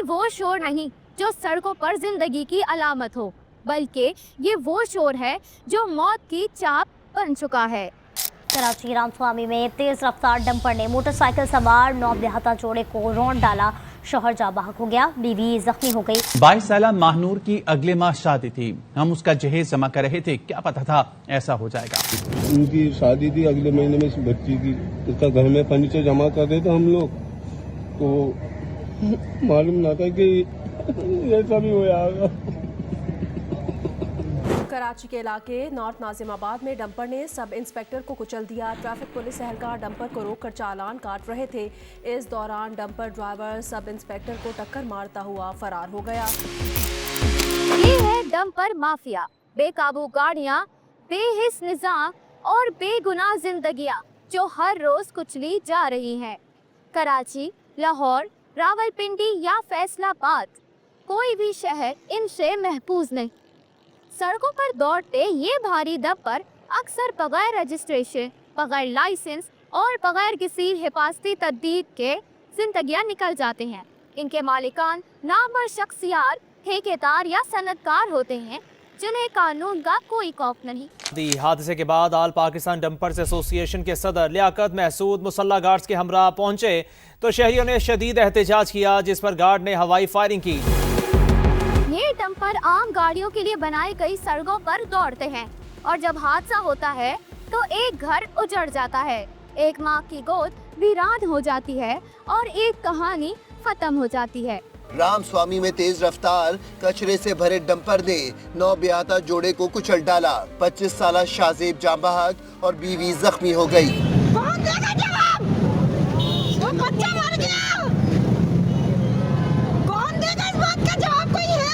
ये वो शोर नहीं जो सड़कों पर जिंदगी की अलामत हो, बल्कि ये वो शोर है जो मौत की चाप बन चुका है। कराची रामस्वामी में तेज रफ्तार डंपर ने मोटरसाइकिल सवार नौबेहता जोड़े को रौंद डाला। शौहर जाँ बहक हो गया, बीवी जख्मी हो गई। 22 साला माहनूर की अगले माह शादी थी। हम उसका जहेज जमा कर रहे थे, क्या पता था ऐसा हो जाएगा। उनकी शादी थी अगले महीने में, इस बच्ची की। इसका घर में फर्नीचर जमा कर रहे थे हम लोग, तो मालूम ना था कि ऐसा भी हो जाएगा। कराची के इलाके नॉर्थ नाजिमाबाद में डंपर ने सब इंस्पेक्टर को कुचल दिया। ट्रैफिक पुलिस एहलकार डंपर को रोककर चालान काट रहे थे। इस दौरान डंपर ड्राइवर सब इंस्पेक्टर को टक्कर मारता हुआ फरार हो गया। ये है डंपर माफिया, बेकाबू गाड़ियां, बेहिस निजाम और बेगुनाह जिंदगियां जो हर रोज कुचली जा रही हैं। कराची, लाहौर, रावलपिंडी या फैसलाबाद, कोई भी शहर इनसे महफूज नहीं। सड़कों पर दौड़ते ये भारी डंपर अक्सर बगैर रजिस्ट्रेशन, बगैर लाइसेंस और बगैर किसी हिफाजती तदबीर के जिंदगियां निकल जाते हैं। इनके मालिकान नामवर शख्सियात, ठेकेदार या सनदकार होते हैं जिन्हें कानून का कोई खौफ नहीं। हादसे के बाद आल पाकिस्तान डंपर्स एसोसिएशन के सदर लियाकत महसूद मुसल्ला गार्ड्स के हमरा पहुंचे तो शहरियों ने शदीद एहतजाज किया, जिस पर गार्ड ने हवाई फायरिंग की। ये डंपर आम गाड़ियों के लिए बनाई गई सड़कों पर दौड़ते हैं और जब हादसा होता है तो एक घर उजड़ जाता है, एक माँ की गोद वीरान हो जाती है और एक कहानी खत्म हो जाती है। रामस्वामी में तेज रफ्तार कचरे से भरे डंपर ने नौबेहता जोड़े को कुचल डाला। 25 साला शाहजेब जाँ बहक और बीवी जख्मी हो गई। कौन देगा जवाब? वो बच्चा मर गया। कौन देगा इस बात का जवाब? कोई है?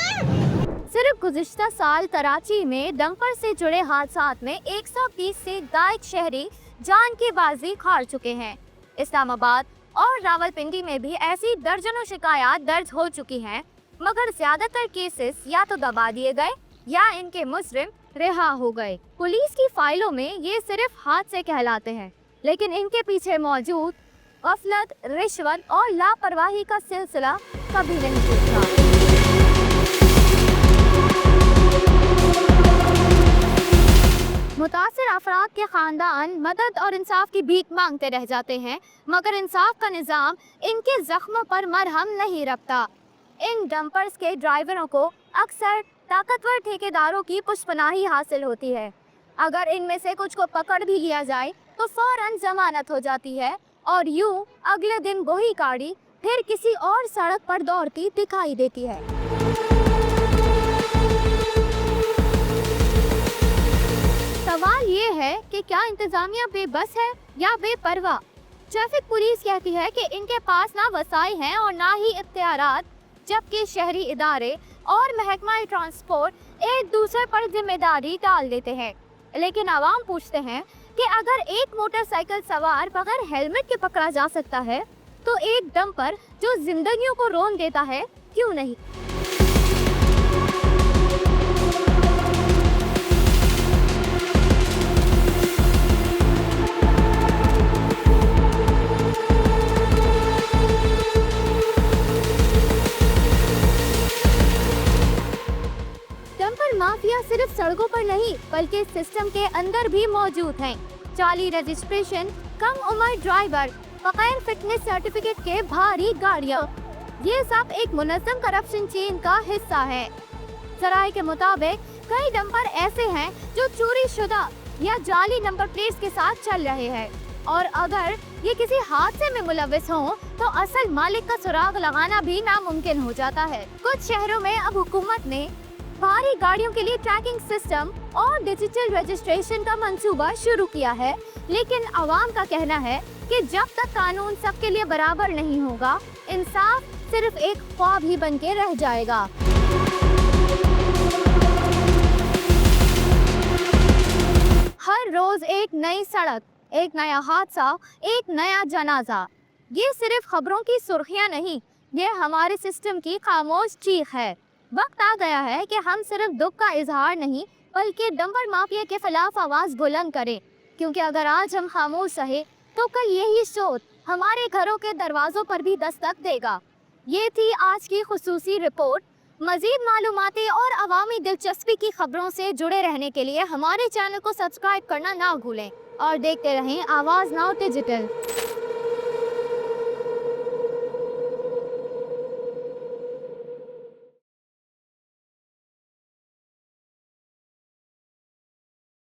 सिर्फ गुज़िश्ता साल कराची में डंपर से जुड़े हादसात में 120 से ज्यादा शहरी जान की बाजी हार चुके हैं। इस्लामाबाद और रावलपिंडी में भी ऐसी दर्जनों शिकायत दर्ज हो चुकी हैं, मगर ज्यादातर केसेस या तो दबा दिए गए या इनके मुजरिम रिहा हो गए। पुलिस की फाइलों में ये सिर्फ हादसे कहलाते हैं, लेकिन इनके पीछे मौजूद गफलत, रिश्वत और लापरवाही का सिलसिला कभी नहीं टूटता। मुतासिर अफराद के खानदान मदद और इंसाफ की भीख मांगते रह जाते हैं, मगर इंसाफ का निज़ाम इनके जख्मों पर मरहम नहीं रखता। इन डंपर्स के ड्राइवरों को अक्सर ताकतवर ठेकेदारों की पुष्पनाही हासिल होती है। अगर इनमें से कुछ को पकड़ भी लिया जाए तो फौरन जमानत हो जाती है और यूं अगले दिन वही गाड़ी फिर किसी और सड़क पर दौड़ती दिखाई देती है। सवाल ये है कि क्या इंतजामिया बेबस है या बेपरवाह? ट्रैफिक पुलिस कहती है कि इनके पास ना वसाई हैं और ना ही इख्तियारात, जबकि शहरी इदारे और महकमा ट्रांसपोर्ट एक दूसरे पर जिम्मेदारी डाल देते हैं। लेकिन आवाम पूछते हैं कि अगर एक मोटरसाइकिल सवार बगैर हेलमेट के पकड़ा जा सकता है तो एक डंपर जो जिंदगियों को रौंद देता है क्यों नहीं? माफिया सिर्फ सड़कों पर नहीं बल्कि सिस्टम के अंदर भी मौजूद हैं। जाली रजिस्ट्रेशन, कम उम्र ड्राइवर, बगैर फिटनेस सर्टिफिकेट के भारी गाड़ियाँ, ये सब एक मुनज़्ज़म करप्शन चेन का हिस्सा है। ज़राए के मुताबिक कई डंपर ऐसे हैं जो चोरी शुदा या जाली नंबर प्लेट्स के साथ चल रहे हैं और अगर ये किसी हादसे में मुलविस हों तो असल मालिक का सुराग लगाना भी नामुमकिन हो जाता है। कुछ शहरों में अब हुकूमत ने भारी गाड़ियों के लिए ट्रैकिंग सिस्टम और डिजिटल रजिस्ट्रेशन का मंसूबा शुरू किया है, लेकिन आवाम का कहना है कि जब तक कानून सबके लिए बराबर नहीं होगा, इंसाफ सिर्फ एक ख्वाब ही बन के रह जाएगा। हर रोज एक नई सड़क, एक नया हादसा, एक नया जनाजा। ये सिर्फ खबरों की सुर्खियां नहीं, ये हमारे सिस्टम की खामोश चीख है। वक्त आ गया है कि हम सिर्फ दुख का इजहार नहीं बल्कि डंपर माफिया के खिलाफ आवाज बुलंद करें, क्योंकि अगर आज हम खामोश रहे तो कल यही सोच हमारे घरों के दरवाजों पर भी दस्तक देगा। ये थी आज की खुसूसी रिपोर्ट। मजीद मालूमाती और अवामी दिलचस्पी की खबरों से जुड़े रहने के लिए हमारे चैनल को सब्सक्राइब करना ना भूलें और देखते रहें आवाज़ नाउ डिजिटल।